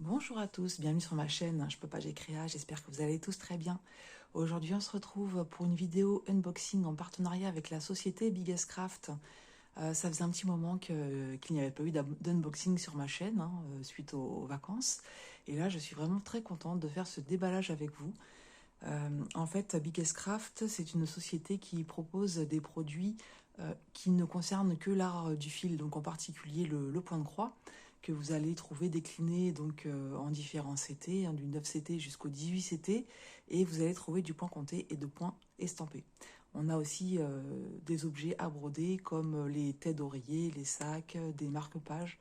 Bonjour à tous, bienvenue sur ma chaîne Je peux pas, j'ai créa, j'espère que vous allez tous très bien. Aujourd'hui on se retrouve pour une vidéo unboxing en partenariat avec la société Biggest Craft. Ça faisait un petit moment qu'il n'y avait pas eu d'unboxing sur ma chaîne suite aux vacances. Et là je suis vraiment très contente de faire ce déballage avec vous. En fait, Biggest Craft, c'est une société qui propose des produits qui ne concernent que l'art du fil, donc en particulier le point de croix, que vous allez trouver décliné donc en différents CT, du 9 CT jusqu'au 18 CT, et vous allez trouver du point compté et de points estampés. On a aussi des objets à broder comme les têtes d'oreiller, les sacs, des marque-pages.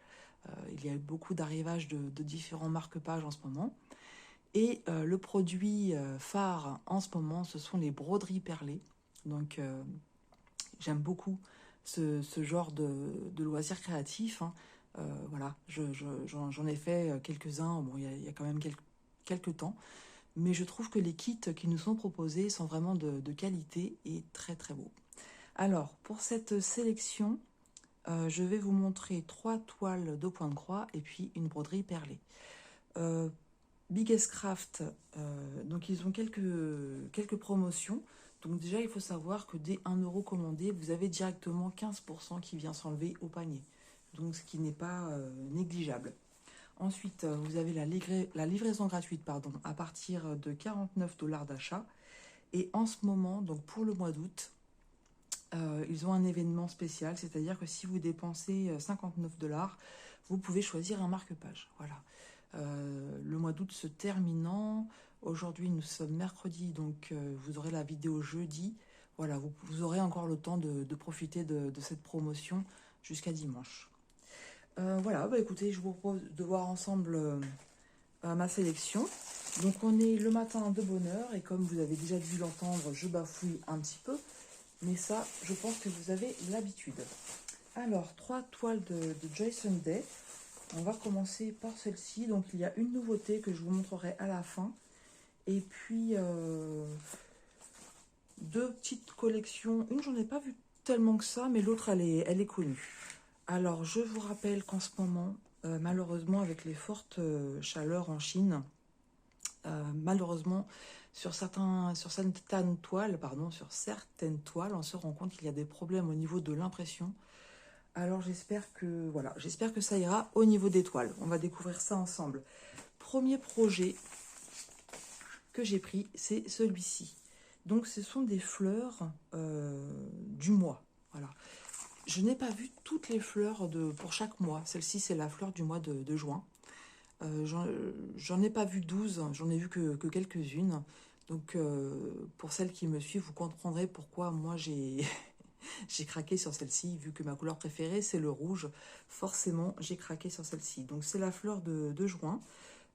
Il y a beaucoup d'arrivages de différents marque-pages en ce moment. Et le produit phare en ce moment, ce sont les broderies perlées. Donc j'aime beaucoup ce genre de loisirs créatifs. Voilà, j'en ai fait quelques-uns, bon, il y a quand même quelques temps. Mais je trouve que les kits qui nous sont proposés sont vraiment de qualité et très très beaux. Alors, pour cette sélection, je vais vous montrer 3 toiles de point de croix et puis une broderie perlée. Euh, Biggest Craft, donc ils ont quelques promotions. Donc déjà, il faut savoir que dès 1 € commandé, vous avez directement 15% qui vient s'enlever au panier. Donc ce qui n'est pas négligeable. Ensuite, vous avez la livraison gratuite pardon, à partir de 49 $ d'achat. Et en ce moment, donc pour le mois d'août, ils ont un événement spécial, c'est-à-dire que si vous dépensez 59 $, vous pouvez choisir un marque-page. Voilà. Le mois d'août se terminant, aujourd'hui nous sommes mercredi, donc vous aurez la vidéo jeudi. Voilà, vous aurez encore le temps de profiter de cette promotion jusqu'à dimanche. Voilà, bah écoutez, je vous propose de voir ensemble ma sélection. Donc on est le matin de bonne heure et comme vous avez déjà dû l'entendre, je bafouille un petit peu. Mais ça, je pense que vous avez l'habitude. Alors, 3 toiles de Joyce Day. On va commencer par celle-ci. Donc, il y a une nouveauté que je vous montrerai à la fin. Et puis, 2 petites collections. Une, j'en ai pas vu tellement que ça, mais l'autre, elle est connue. Alors, je vous rappelle qu'en ce moment, malheureusement, avec les fortes chaleurs en Chine, malheureusement, sur certaines toiles, on se rend compte qu'il y a des problèmes au niveau de l'impression. Alors j'espère que ça ira au niveau des toiles. On va découvrir ça ensemble. Premier projet que j'ai pris, c'est celui-ci. Donc ce sont des fleurs du mois. Voilà. Je n'ai pas vu toutes les fleurs pour chaque mois. Celle-ci, c'est la fleur du mois de juin. J'en ai pas vu 12, j'en ai vu que quelques-unes. Donc pour celles qui me suivent, vous comprendrez pourquoi moi j'ai j'ai craqué sur celle-ci, vu que ma couleur préférée c'est le rouge. Forcément, j'ai craqué sur celle-ci. Donc c'est la fleur de juin.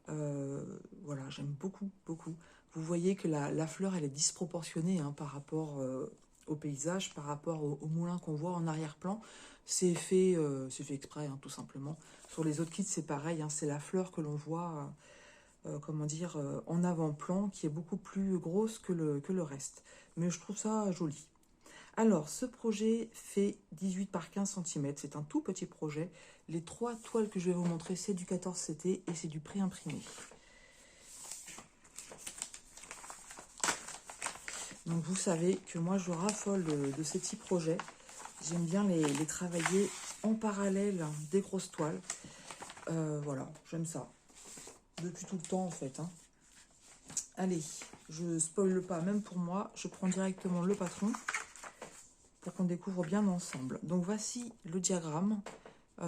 Voilà, j'aime beaucoup, beaucoup. Vous voyez que la fleur, elle est disproportionnée par rapport au paysage, par rapport au moulin qu'on voit en arrière-plan. C'est fait exprès, tout simplement. Sur les autres kits, c'est pareil. C'est la fleur que l'on voit, comment dire, en avant-plan, qui est beaucoup plus grosse que le reste. Mais je trouve ça joli. Alors, ce projet fait 18 par 15 cm. C'est un tout petit projet. Les 3 toiles que je vais vous montrer, c'est du 14 CT et c'est du pré-imprimé. Donc, vous savez que moi, je raffole de ces petits projets. J'aime bien les travailler en parallèle des grosses toiles. Voilà, j'aime ça. Depuis tout le temps, en fait. Allez, je spoile pas, même pour moi. Je prends directement le patron pour qu'on découvre bien ensemble. Donc voici le diagramme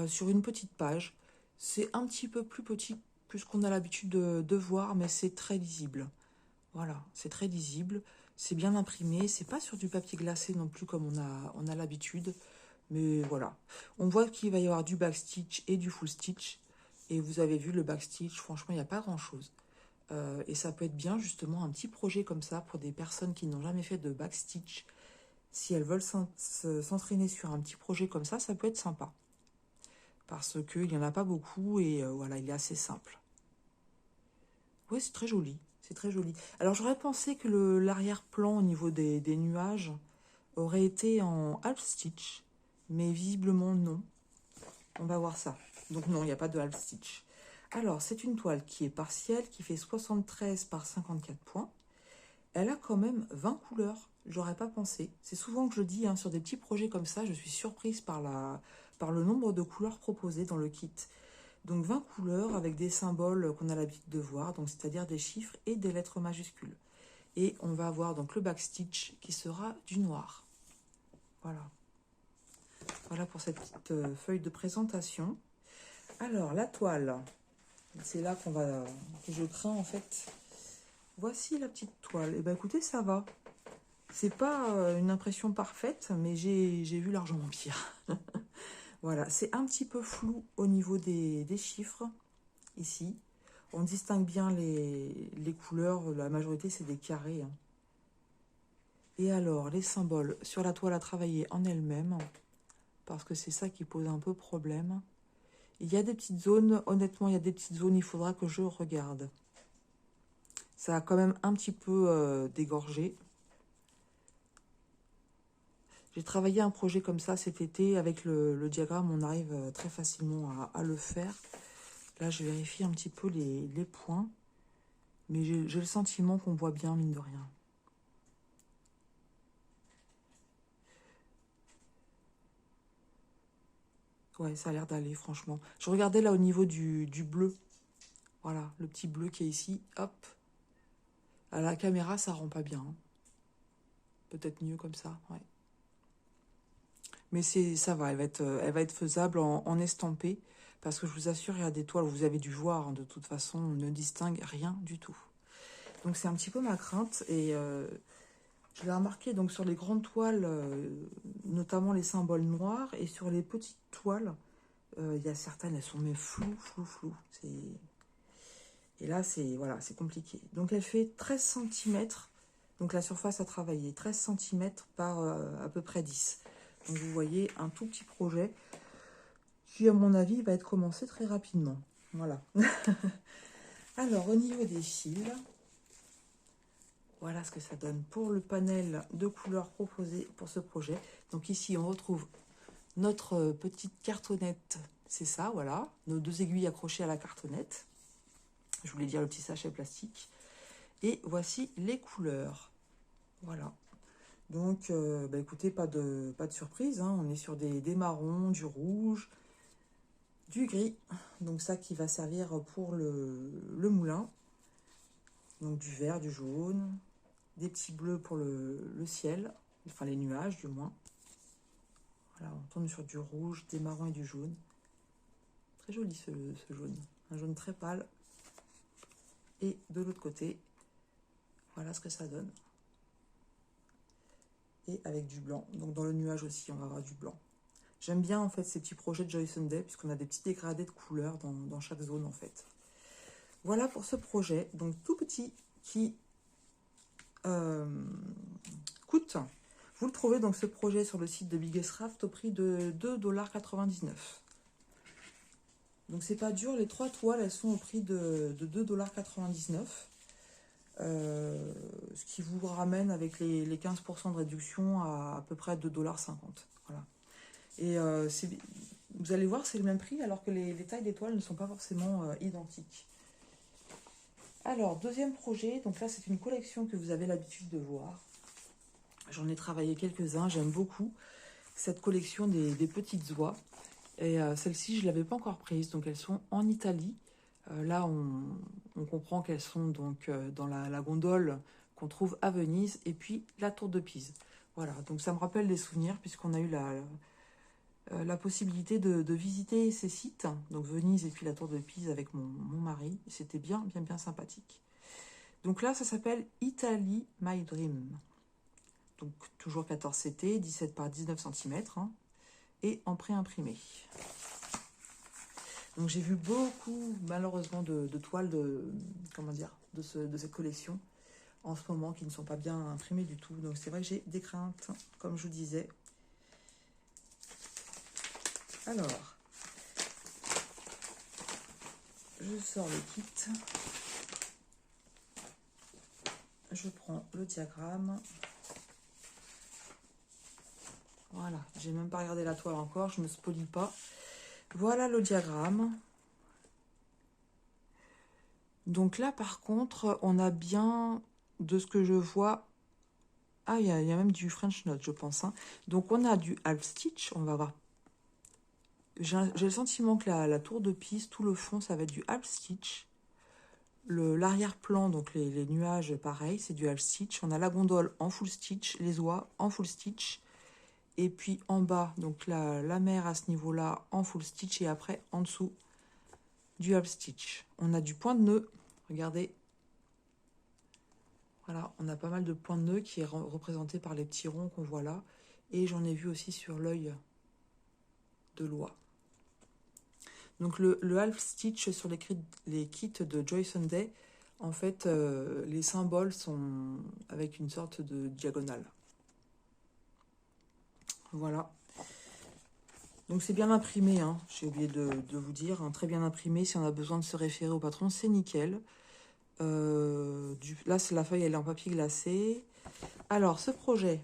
sur une petite page. C'est un petit peu plus petit que ce qu'on a l'habitude de voir, mais c'est très lisible. Voilà, c'est très lisible, c'est bien imprimé, c'est pas sur du papier glacé non plus comme on a l'habitude, mais voilà. On voit qu'il va y avoir du backstitch et du full stitch, et vous avez vu le backstitch, franchement, il n'y a pas grand-chose. Et ça peut être bien justement un petit projet comme ça pour des personnes qui n'ont jamais fait de backstitch. Si elles veulent s'entraîner sur un petit projet comme ça peut être sympa. Parce qu'il n'y en a pas beaucoup et voilà, il est assez simple. Ouais, c'est très joli. C'est très joli. Alors j'aurais pensé que l'arrière-plan au niveau des nuages aurait été en half stitch, mais visiblement non. On va voir ça. Donc non, il n'y a pas de half stitch. Alors, c'est une toile qui est partielle, qui fait 73 par 54 points. Elle a quand même 20 couleurs. J'aurais pas pensé. C'est souvent que je dis, hein, sur des petits projets comme ça, je suis surprise par le nombre de couleurs proposées dans le kit. Donc 20 couleurs avec des symboles qu'on a l'habitude de voir, donc c'est-à-dire des chiffres et des lettres majuscules. Et on va avoir donc le backstitch qui sera du noir. Voilà. Voilà pour cette petite feuille de présentation. Alors, la toile, c'est là que je crains en fait. Voici la petite toile. Et bien écoutez, ça va. C'est pas une impression parfaite, mais j'ai vu largement pire. Voilà, c'est un petit peu flou au niveau des chiffres, ici. On distingue bien les couleurs, la majorité c'est des carrés. Hein. Et alors, les symboles sur la toile à travailler en elle-même, parce que c'est ça qui pose un peu problème. Il y a des petites zones, honnêtement, il y a des petites zones, il faudra que je regarde. Ça a quand même un petit peu dégorgé. J'ai travaillé un projet comme ça cet été. Avec le diagramme, on arrive très facilement à le faire. Là, je vérifie un petit peu les points. Mais j'ai le sentiment qu'on voit bien, mine de rien. Ouais, ça a l'air d'aller, franchement. Je regardais là au niveau du bleu. Voilà, le petit bleu qui est ici. Hop. À la caméra, ça rend pas bien. Hein. Peut-être mieux comme ça, ouais. Mais ça va, elle va être faisable en estampé. Parce que je vous assure, il y a des toiles, vous avez dû voir, hein, de toute façon, on ne distingue rien du tout. Donc c'est un petit peu ma crainte. Et je l'ai remarqué donc sur les grandes toiles, notamment les symboles noirs. Et sur les petites toiles, il y a certaines, elles sont mais floues. Et là, voilà, c'est compliqué. Donc elle fait 13 cm. Donc la surface à travailler, 13 cm par à peu près 10. Donc vous voyez, un tout petit projet qui, à mon avis, va être commencé très rapidement. Voilà. Alors, au niveau des fils, voilà ce que ça donne pour le panel de couleurs proposé pour ce projet. Donc ici, on retrouve notre petite cartonnette. C'est ça, voilà. Nos 2 aiguilles accrochées à la cartonnette. Je voulais dire le petit sachet plastique. Et voici les couleurs. Voilà. Donc, bah écoutez, pas de surprise. Hein. On est sur des marrons, du rouge, du gris. Donc ça qui va servir pour le moulin. Donc du vert, du jaune, des petits bleus pour le ciel, enfin les nuages du moins. Voilà, on tourne sur du rouge, des marrons et du jaune. Très joli ce jaune. Un jaune très pâle. Et de l'autre côté, voilà ce que ça donne. Et avec du blanc. Donc dans le nuage aussi, on va avoir du blanc. J'aime bien en fait ces petits projets de Joy Sunday, puisqu'on a des petits dégradés de couleurs dans chaque zone en fait. Voilà pour ce projet, donc tout petit, qui coûte. Vous le trouvez donc ce projet sur le site de Biggest Craft au prix de 2,99 $. Donc c'est pas dur, les 3 toiles elles sont au prix de 2,99 $. Ce qui vous ramène avec les 15% de réduction à peu près 2,50 $. Voilà. Et vous allez voir, c'est le même prix alors que les tailles d'étoiles ne sont pas forcément identiques. Alors, deuxième projet, donc là c'est une collection que vous avez l'habitude de voir. J'en ai travaillé quelques-uns, j'aime beaucoup cette collection des petites oies. Et celle-ci, je ne l'avais pas encore prise, donc elles sont en Italie. Là, on comprend qu'elles sont donc dans la gondole qu'on trouve à Venise, et puis la tour de Pise. Voilà, donc ça me rappelle des souvenirs, puisqu'on a eu la possibilité de visiter ces sites, donc Venise et puis la tour de Pise avec mon mari. C'était bien sympathique. Donc là, ça s'appelle Italy My Dream. Donc toujours 14 CT, 17 par 19 cm, hein, et en pré-imprimé. Donc j'ai vu beaucoup, malheureusement, de toiles de cette collection en ce moment qui ne sont pas bien imprimées du tout. Donc c'est vrai que j'ai des craintes, comme je vous disais. Alors, je sors le kit. Je prends le diagramme. Voilà, j'ai même pas regardé la toile encore, je ne me spolie pas. Voilà le diagramme. Donc là, par contre, on a bien, de ce que je vois... Ah, il y a même du French Knot, je pense. Hein. Donc on a du half stitch, on va voir. J'ai le sentiment que la tour de piste, tout le fond, ça va être du half stitch. L'arrière-plan, donc les nuages, pareil, c'est du half stitch. On a la gondole en full stitch, les oies en full stitch. Et puis en bas, donc la mer à ce niveau-là en full stitch. Et après, en dessous, du half stitch. On a du point de nœud, regardez. Voilà, on a pas mal de points de nœud qui est représenté par les petits ronds qu'on voit là. Et j'en ai vu aussi sur l'œil de l'oie. Donc le half stitch sur les kits de Joy Sunday, en fait, les symboles sont avec une sorte de diagonale. Voilà. Donc c'est bien imprimé, hein. J'ai oublié de vous dire, hein, très bien imprimé. Si on a besoin de se référer au patron, c'est nickel. Là, la feuille, elle est en papier glacé. Alors, ce projet,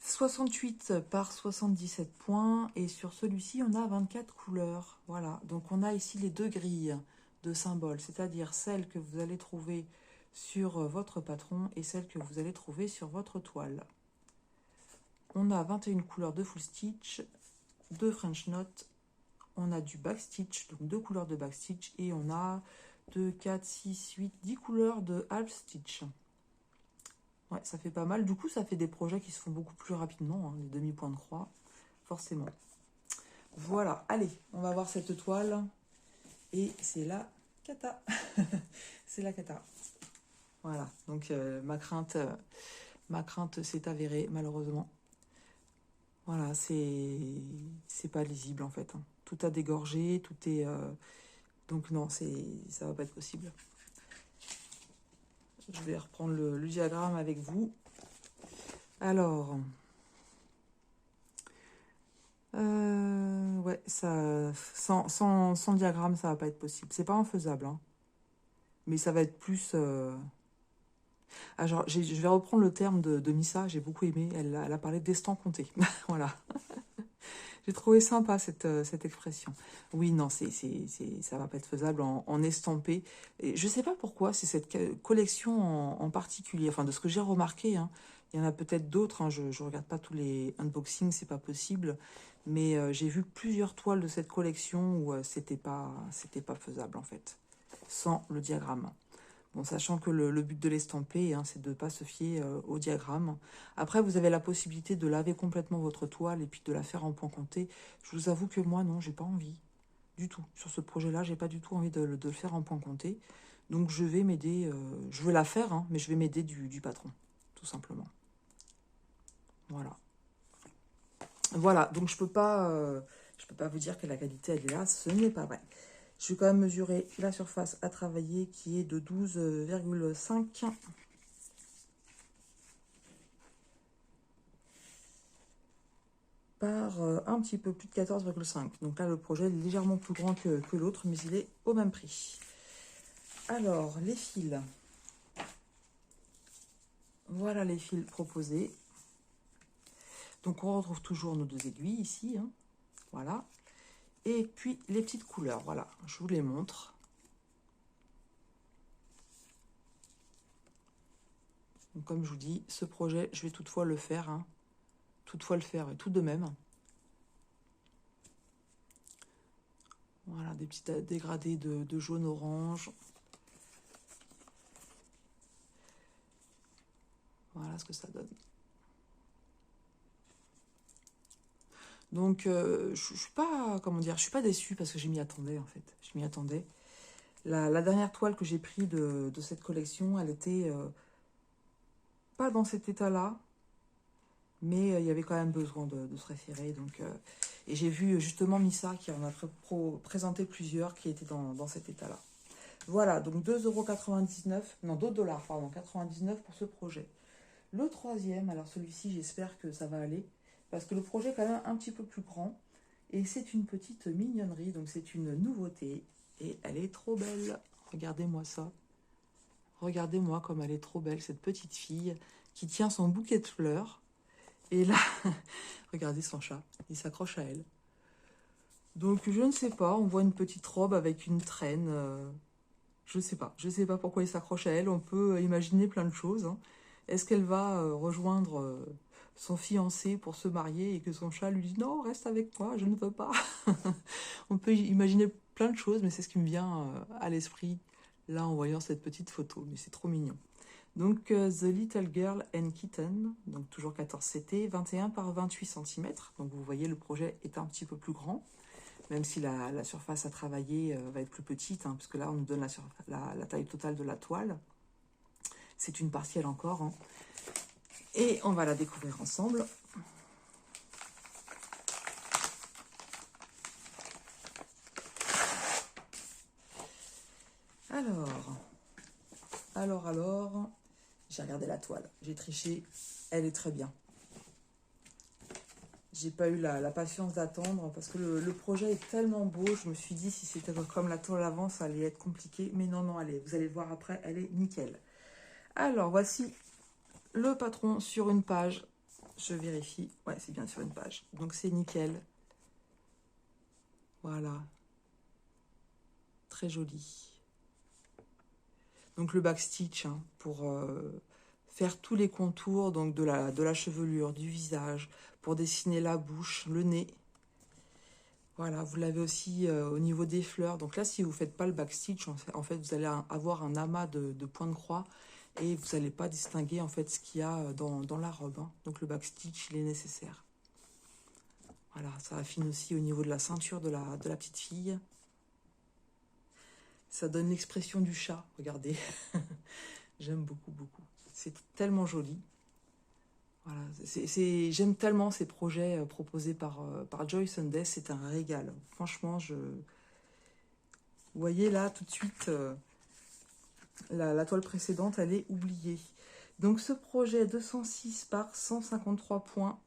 68 par 77 points. Et sur celui-ci, on a 24 couleurs. Voilà, donc on a ici les deux grilles de symboles, c'est-à-dire celles que vous allez trouver sur votre patron et celles que vous allez trouver sur votre toile. On a 21 couleurs de full stitch, 2 French Knot, on a du back stitch, donc 2 couleurs de back stitch, et on a 2, 4, 6, 8, 10 couleurs de half stitch. Ouais, ça fait pas mal. Du coup, ça fait des projets qui se font beaucoup plus rapidement, hein, les demi-points de croix, forcément. Voilà, allez, on va voir cette toile. Et c'est la cata. C'est la cata. Voilà, donc ma crainte s'est avérée, malheureusement. Voilà, c'est pas lisible, en fait. Hein. Tout a dégorgé, tout est... donc non, ça va pas être possible. Je vais reprendre le diagramme avec vous. Alors... ouais, ça, sans diagramme, ça va pas être possible. C'est pas infaisable, hein. Mais ça va être plus... Ah, genre, je vais reprendre le terme de Missa, j'ai beaucoup aimé. Elle a parlé d'estant compté. Voilà. J'ai trouvé sympa cette expression. Oui, non, ça va pas être faisable en estampé. Et je sais pas pourquoi, c'est cette collection en particulier. Enfin, de ce que j'ai remarqué, hein. Il y en a peut-être d'autres. Hein. Je regarde pas tous les unboxings, c'est pas possible. Mais j'ai vu plusieurs toiles de cette collection où c'était pas faisable, en fait. Sans le diagramme. Bon, sachant que le but de l'estamper, hein, c'est de ne pas se fier au diagramme. Après, vous avez la possibilité de laver complètement votre toile et puis de la faire en point compté. Je vous avoue que moi, non, j'ai pas envie du tout. Sur ce projet-là, j'ai pas du tout envie de le faire en point compté. Donc, je vais m'aider, je vais la faire, hein, mais je vais m'aider du patron, tout simplement. Voilà. Voilà, donc je peux pas vous dire que la qualité, elle est là, ce n'est pas vrai. Je vais quand même mesurer la surface à travailler qui est de 12,5 par un petit peu plus de 14,5. Donc là, le projet est légèrement plus grand que l'autre, mais il est au même prix. Alors, les fils. Voilà les fils proposés. Donc, on retrouve toujours nos deux aiguilles ici. Hein. Voilà. Et puis, les petites couleurs. Voilà, je vous les montre. Donc, comme je vous dis, ce projet, je vais toutefois le faire. Hein. Toutefois le faire, tout de même. Voilà, des petits dégradés de jaune-orange. Voilà ce que ça donne. Donc, je suis pas, comment dire, je suis pas déçue parce que je m'y attendais, en fait. Je m'y attendais. La dernière toile que j'ai prise de cette collection, elle était pas dans cet état-là, mais il y avait quand même besoin de se référer. Donc, et j'ai vu justement Missa qui en a présenté plusieurs qui étaient dans cet état-là. Voilà, donc 2,99 €, non 2 $, pardon, 99 pour ce projet. Le troisième, alors celui-ci, j'espère que ça va aller, parce que le projet est quand même un petit peu plus grand, et c'est une petite mignonnerie, donc c'est une nouveauté, et elle est trop belle. Regardez-moi ça. Regardez-moi comme elle est trop belle, cette petite fille qui tient son bouquet de fleurs, et là, regardez son chat, il s'accroche à elle. Donc je ne sais pas, on voit une petite robe avec une traîne, Je sais pas pourquoi il s'accroche à elle. On peut imaginer plein de choses, hein. Est-ce qu'elle va rejoindre son fiancé pour se marier et que son chat lui dit non, reste avec moi, je ne veux pas. On peut imaginer plein de choses, mais c'est ce qui me vient à l'esprit là en voyant cette petite photo. Mais c'est trop mignon. Donc The Little Girl and Kitten, donc toujours 14 CT, 21 par 28 cm. Donc vous voyez, le projet est un petit peu plus grand, même si la surface à travailler va être plus petite, hein, parce que là on nous donne la taille totale de la toile. C'est une partielle encore, hein. Et on va la découvrir ensemble. Alors, j'ai regardé la toile, j'ai triché, elle est très bien. J'ai pas eu la patience d'attendre parce que le projet est tellement beau, je me suis dit si c'était comme la toile avant, ça allait être compliqué. Mais non, non, allez, vous allez voir après, elle est nickel. Alors, voici le patron sur une page. Je vérifie, ouais, c'est bien sur une page. Donc c'est nickel. Voilà. Très joli. Donc le backstitch, hein, pour faire tous les contours donc de la chevelure, du visage, pour dessiner la bouche, le nez. Voilà, vous l'avez aussi au niveau des fleurs. Donc là, si vous ne faites pas le backstitch, en fait, vous allez avoir un amas de points de croix et vous n'allez pas distinguer en fait ce qu'il y a dans la robe, hein. Donc le backstitch, il est nécessaire. Voilà, ça affine aussi au niveau de la ceinture de la petite fille. Ça donne l'expression du chat, regardez. J'aime beaucoup, beaucoup. C'est tellement joli. Voilà, j'aime tellement ces projets proposés par Joy Sunday, c'est un régal. Franchement, vous voyez là, tout de suite, la toile précédente, elle est oubliée. Donc ce projet 206 par 153 points,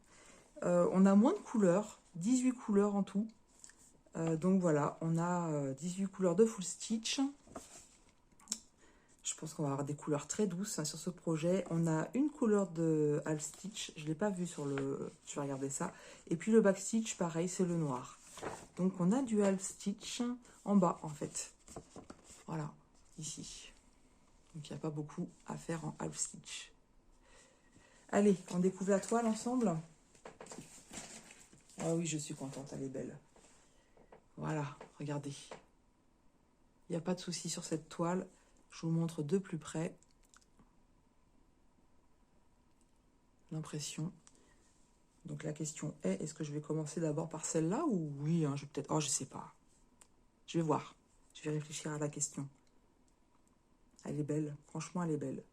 on a moins de couleurs, 18 couleurs en tout. Donc voilà, on a 18 couleurs de full stitch. Je pense qu'on va avoir des couleurs très douces, hein, sur ce projet. On a une couleur de half stitch, je ne l'ai pas vu sur le... Je vais regarder ça. Et puis le back stitch, pareil, c'est le noir. Donc on a du half stitch en bas en fait. Voilà, ici. Donc il n'y a pas beaucoup à faire en half stitch. Allez, on découvre la toile ensemble. Ah oui, je suis contente, elle est belle. Voilà, regardez. Il n'y a pas de souci sur cette toile. Je vous montre de plus près l'impression. Donc la question est, est-ce que je vais commencer d'abord par celle-là ou oui, hein, je vais peut-être... Oh, je sais pas. Je vais voir. Je vais réfléchir à la question. Elle est belle. Franchement, elle est belle.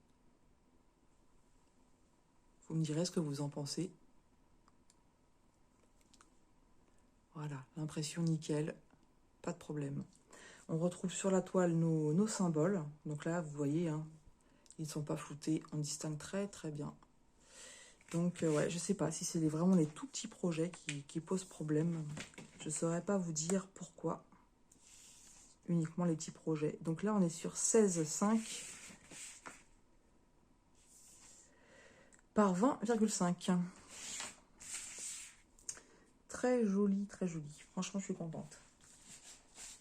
Vous me direz ce que vous en pensez. Voilà, l'impression nickel. Pas de problème. On retrouve sur la toile nos symboles. Donc là, vous voyez, hein, ils ne sont pas floutés. On distingue très très bien. Donc ouais, je sais pas si c'est vraiment les tout petits projets qui posent problème. Je ne saurais pas vous dire pourquoi. Uniquement les petits projets. Donc là, on est sur 16,5 par 20,5. Très joli, très joli. Franchement, je suis contente.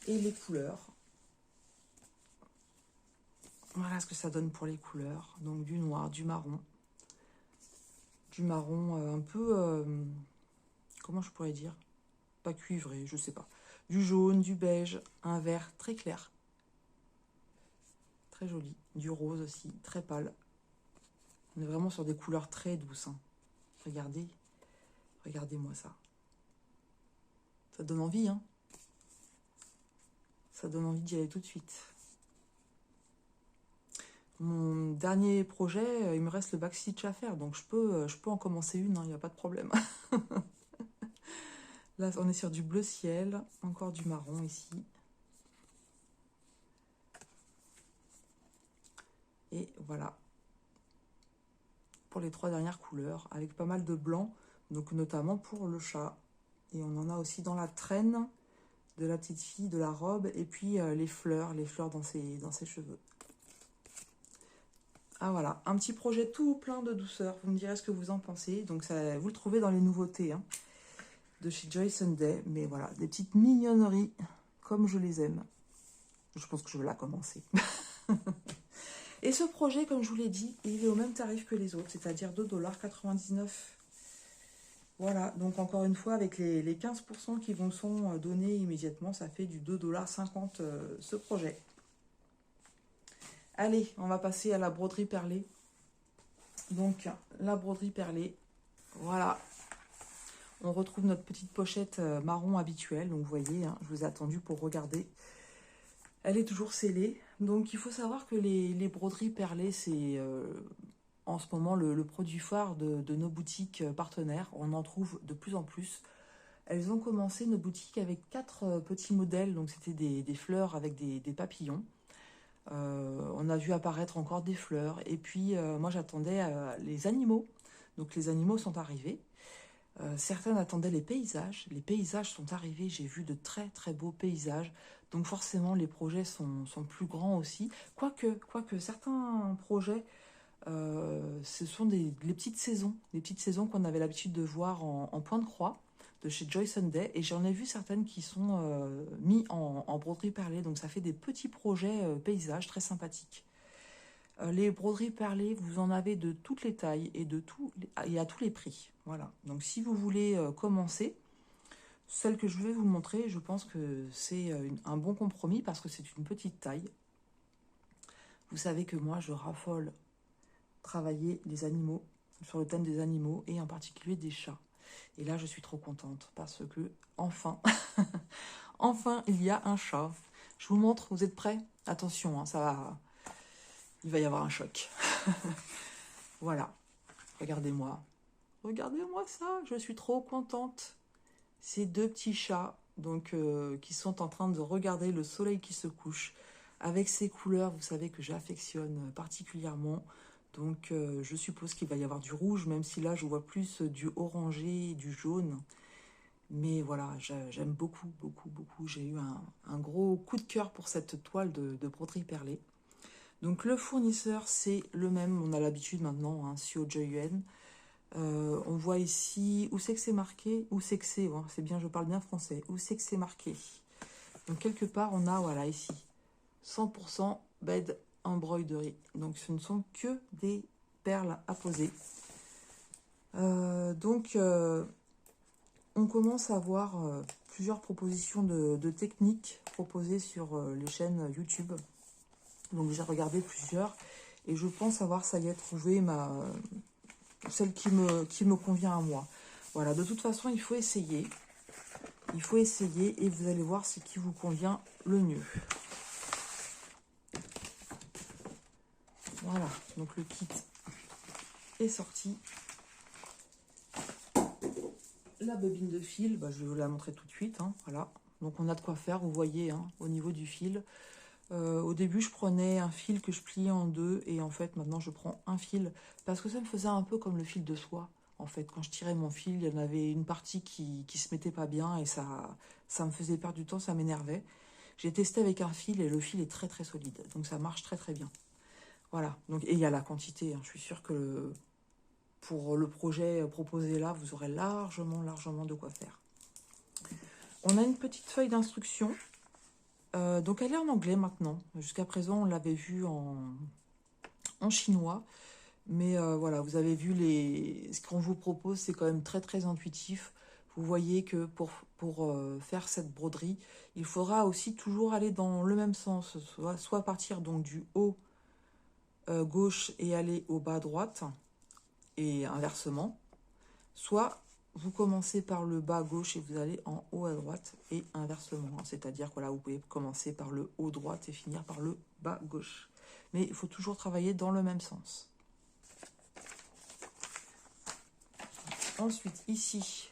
Et les couleurs. Voilà ce que ça donne pour les couleurs. Donc du noir, du marron. Du marron un peu... comment je pourrais dire? Pas cuivré, je sais pas. Du jaune, du beige, un vert très clair. Très joli. Du rose aussi, très pâle. On est vraiment sur des couleurs très douces, hein. Regardez. Regardez-moi ça. Ça donne envie, hein. Ça donne envie d'y aller tout de suite. Mon dernier projet, il me reste le backstitch à faire, donc je peux en commencer une, il n'y a pas de problème. Là, on est sur du bleu ciel, encore du marron ici. Et voilà, pour les 3 dernières couleurs, avec pas mal de blanc, donc notamment pour le chat. Et on en a aussi dans la traîne de la petite fille, de la robe, et puis les fleurs dans ses cheveux. Ah voilà, un petit projet tout plein de douceur. Vous me direz ce que vous en pensez. Donc ça, vous le trouvez dans les nouveautés, hein, de chez Joy Sunday. Mais voilà, des petites mignonneries comme je les aime. Je pense que je vais la commencer. Et ce projet, comme je vous l'ai dit, il est au même tarif que les autres, c'est-à-dire 2,99 $. Voilà, donc encore une fois, avec les 15% qui vous sont donnés immédiatement, ça fait du 2,50 $ ce projet. Allez, on va passer à la broderie perlée. Donc, la broderie perlée, voilà. On retrouve notre petite pochette marron habituelle. Donc, vous voyez, hein, je vous ai attendu pour regarder. Elle est toujours scellée. Donc, il faut savoir que les broderies perlées, c'est en ce moment le produit phare de nos boutiques partenaires. On en trouve de plus en plus. Elles ont commencé nos boutiques avec 4 petits modèles. Donc, c'était des fleurs avec des papillons. On a vu apparaître encore des fleurs. Et puis, moi, j'attendais les animaux. Donc, les animaux sont arrivés. Certains attendaient les paysages. Les paysages sont arrivés. J'ai vu de très, très beaux paysages. Donc, forcément, les projets sont plus grands aussi. Quoique certains projets, ce sont les petites saisons. Les petites saisons qu'on avait l'habitude de voir en point de croix de chez Joy Sunday, et j'en ai vu certaines qui sont mis en broderie perlée, donc ça fait des petits projets paysages très sympathiques. Les broderies perlées, vous en avez de toutes les tailles et à tous les prix. Voilà, donc si vous voulez commencer, celle que je vais vous montrer, je pense que c'est un bon compromis parce que c'est une petite taille. Vous savez que moi, je raffole travailler les animaux, sur le thème des animaux et en particulier des chats. Et là, je suis trop contente parce que, enfin, enfin, il y a un chat. Je vous montre, vous êtes prêts? Attention, hein, ça va, il va y avoir un choc. Voilà, regardez-moi. Regardez-moi ça, je suis trop contente. Ces 2 petits chats donc, qui sont en train de regarder le soleil qui se couche. Avec ces couleurs, vous savez que j'affectionne particulièrement. Donc, je suppose qu'il va y avoir du rouge, même si là, je vois plus du orangé, du jaune. Mais voilà, j'aime beaucoup, beaucoup, beaucoup. J'ai eu un gros coup de cœur pour cette toile de broderie perlée. Donc, le fournisseur, c'est le même. On a l'habitude maintenant, hein, Sio Joyuen. On voit ici, où c'est que c'est marqué? Où c'est que c'est? Bon, c'est bien, je parle bien français. Où c'est que c'est marqué? Donc, quelque part, on a, voilà, ici, 100% bed embroidery. Donc, ce ne sont que des perles à poser. On commence à avoir plusieurs propositions de techniques proposées sur les chaînes YouTube. Donc, j'ai regardé plusieurs et je pense avoir, ça y est, trouvé celle qui me convient à moi. Voilà, de toute façon, il faut essayer. Il faut essayer et vous allez voir ce qui vous convient le mieux. Voilà, donc le kit est sorti. La bobine de fil, je vais vous la montrer tout de suite. Hein, voilà, donc on a de quoi faire, vous voyez, hein, au niveau du fil. Au début, je prenais un fil que je pliais en 2 et en fait, maintenant, je prends un fil parce que ça me faisait un peu comme le fil de soie. En fait, quand je tirais mon fil, il y en avait une partie qui se mettait pas bien et ça me faisait perdre du temps, ça m'énervait. J'ai testé avec un fil et le fil est très très solide, donc ça marche très très bien. Voilà, donc, et il y a la quantité, hein, je suis sûre que pour le projet proposé là, vous aurez largement de quoi faire. On a une petite feuille d'instruction. Donc elle est en anglais maintenant. Jusqu'à présent, on l'avait vue en chinois. Mais voilà, vous avez vu ce qu'on vous propose, c'est quand même très très intuitif. Vous voyez que pour faire cette broderie, il faudra aussi toujours aller dans le même sens. Soit partir donc du haut gauche et aller au bas droite, et inversement. Soit vous commencez par le bas gauche et vous allez en haut à droite et inversement. C'est-à-dire que voilà, vous pouvez commencer par le haut droite et finir par le bas gauche. Mais il faut toujours travailler dans le même sens. Ensuite, ici,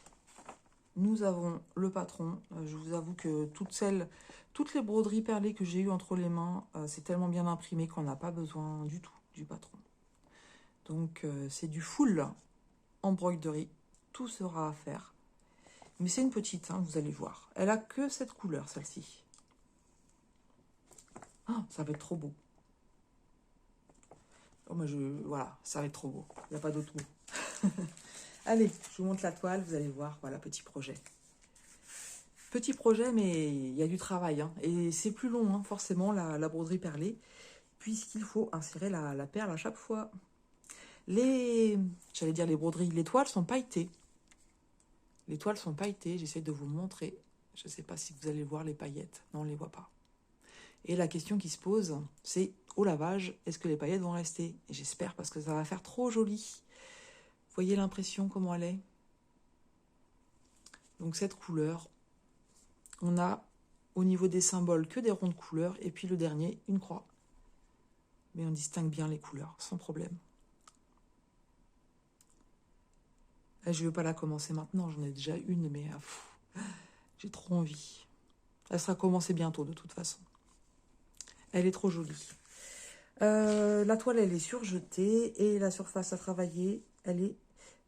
nous avons le patron. Je vous avoue que toutes les broderies perlées que j'ai eues entre les mains, c'est tellement bien imprimé qu'on n'a pas besoin du tout du patron. Donc, c'est du full embroidery. Tout sera à faire. Mais c'est une petite, hein, vous allez voir. Elle a que cette couleur, celle-ci. Ah, ça va être trop beau. Oh, voilà, ça va être trop beau. Il n'y a pas d'autre mot. Allez, je vous montre la toile, vous allez voir. Voilà, petit projet. Petit projet, mais il y a du travail. Hein, et c'est plus long, hein, forcément, la broderie perlée. puisqu'il faut insérer la perle à chaque fois. J'allais dire les broderies, les toiles sont pailletées. Les toiles sont pailletées, j'essaie de vous montrer. Je ne sais pas si vous allez voir les paillettes. Non, on ne les voit pas. Et la question qui se pose, c'est au lavage, est-ce que les paillettes vont rester? Et j'espère, parce que ça va faire trop joli. Vous voyez l'impression, comment elle est? Donc cette couleur, on a au niveau des symboles que des ronds de couleurs, et puis le dernier, une croix. Mais on distingue bien les couleurs, sans problème. Là, je ne veux pas la commencer maintenant, j'en ai déjà une, mais j'ai trop envie. Elle sera commencée bientôt, de toute façon. Elle est trop jolie. La toile, elle est surjetée, et la surface à travailler, elle est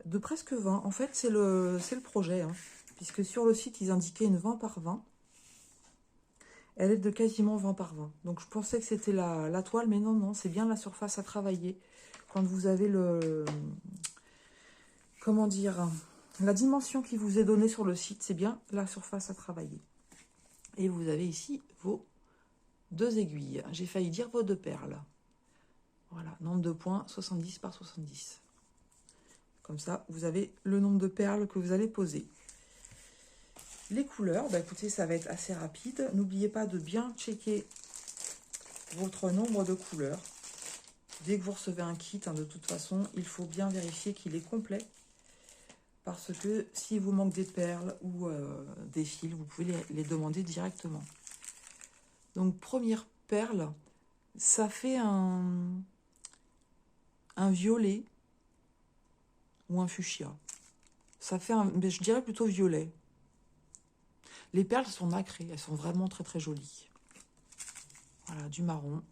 de presque 20. En fait, c'est le projet, hein, puisque sur le site, ils indiquaient une 20 par 20. Elle est de quasiment 20 par 20. Donc, je pensais que c'était la toile, mais non, non, c'est bien la surface à travailler. Quand vous avez comment dire, la dimension qui vous est donnée sur le site, c'est bien la surface à travailler. Et vous avez ici vos 2 aiguilles. J'ai failli dire vos 2 perles. Voilà, nombre de points, 70 par 70. Comme ça, vous avez le nombre de perles que vous allez poser. Les couleurs, bah écoutez, ça va être assez rapide. N'oubliez pas de bien checker votre nombre de couleurs. Dès que vous recevez un kit, hein, de toute façon, il faut bien vérifier qu'il est complet. Parce que s'il vous manque des perles ou des fils, vous pouvez les demander directement. Donc, première perle, ça fait un violet ou un fuchsia. Ça fait mais je dirais plutôt violet. Les perles sont nacrées, elles sont vraiment très très jolies. Voilà, du marron.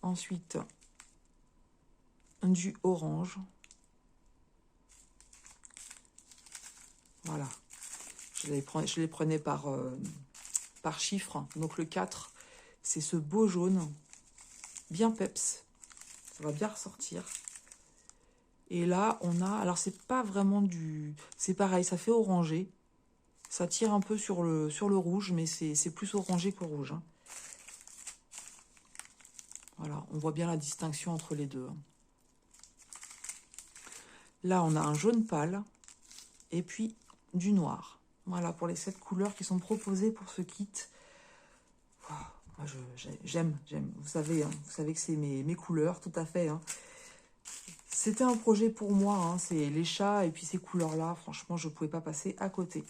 Ensuite, du orange. Voilà. Je les prenais par chiffre. Donc le 4, c'est ce beau jaune, bien peps. Ça va bien ressortir. Et là, on a... Alors, c'est pas vraiment du... C'est pareil, ça fait orangé. Ça tire un peu sur le rouge, mais c'est plus orangé que rouge. Hein. Voilà, on voit bien la distinction entre les deux. Là, on a un jaune pâle et puis du noir. Voilà, pour les 7 couleurs qui sont proposées pour ce kit. Wow, moi, j'aime. Vous savez que c'est mes couleurs, tout à fait. Hein. C'était un projet pour moi, hein, c'est les chats et puis ces couleurs-là, franchement, je ne pouvais pas passer à côté.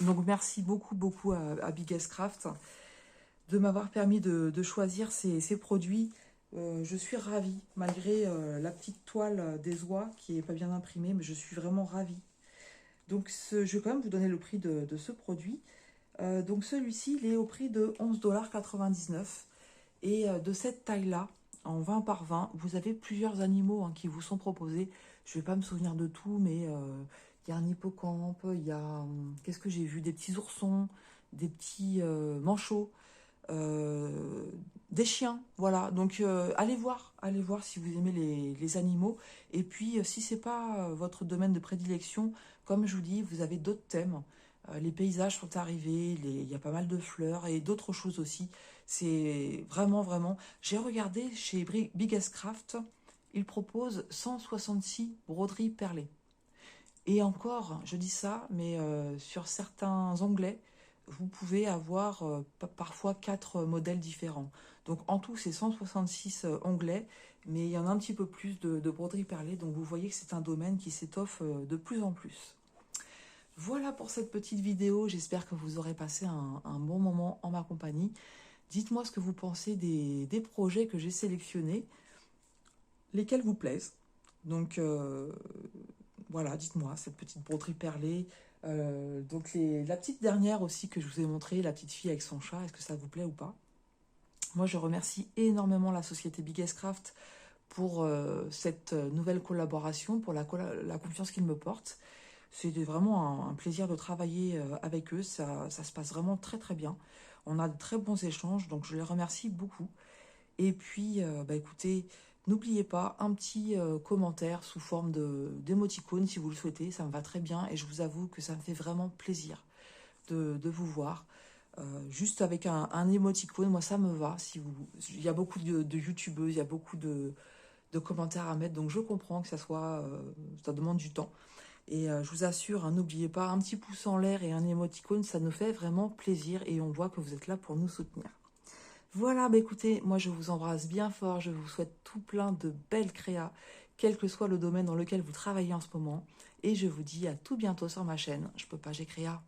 Donc, merci beaucoup à Biggest Craft de m'avoir permis de choisir ces produits. Je suis ravie, malgré la petite toile des oies qui n'est pas bien imprimée, mais je suis vraiment ravie. Donc, je vais quand même vous donner le prix de ce produit. Donc, celui-ci, il est au prix de 11,99 $. Et de cette taille-là, en 20 par 20, vous avez plusieurs animaux, hein, qui vous sont proposés. Je ne vais pas me souvenir de tout, mais il y a un hippocampe, il y a, qu'est-ce que j'ai vu? Des petits oursons, des petits manchots, des chiens, voilà. Donc allez voir si vous aimez les animaux. Et puis si c'est pas votre domaine de prédilection, comme je vous dis, vous avez d'autres thèmes. Les paysages sont arrivés, il y a pas mal de fleurs et d'autres choses aussi. C'est vraiment... J'ai regardé chez Biggest Craft, ils proposent 166 broderies perlées. Et encore, je dis ça, mais sur certains onglets, vous pouvez avoir parfois 4 modèles différents. Donc en tout, c'est 166 onglets, mais il y en a un petit peu plus de broderies perlées. Donc vous voyez que c'est un domaine qui s'étoffe de plus en plus. Voilà pour cette petite vidéo. J'espère que vous aurez passé un bon moment en ma compagnie. Dites-moi ce que vous pensez des projets que j'ai sélectionnés, lesquels vous plaisent. Donc voilà, dites-moi, cette petite broderie perlée. Donc la petite dernière aussi que je vous ai montrée, la petite fille avec son chat, est-ce que ça vous plaît ou pas? Moi, je remercie énormément la société Biggest Craft pour cette nouvelle collaboration, pour la confiance qu'ils me portent. C'était vraiment un plaisir de travailler avec eux. Ça se passe vraiment très très bien. On a de très bons échanges, donc je les remercie beaucoup. Et puis, écoutez, n'oubliez pas un petit commentaire sous forme d'émoticône si vous le souhaitez. Ça me va très bien et je vous avoue que ça me fait vraiment plaisir de vous voir. juste avec un émoticône, moi ça me va. Il y a beaucoup de youtubeuses, il y a beaucoup de commentaires à mettre, donc je comprends que ça demande du temps. Et je vous assure, hein, n'oubliez pas, un petit pouce en l'air et un émoticône, ça nous fait vraiment plaisir et on voit que vous êtes là pour nous soutenir. Voilà, bah écoutez, moi je vous embrasse bien fort, je vous souhaite tout plein de belles créas, quel que soit le domaine dans lequel vous travaillez en ce moment. Et je vous dis à tout bientôt sur ma chaîne. Je peux pas, j'ai créa.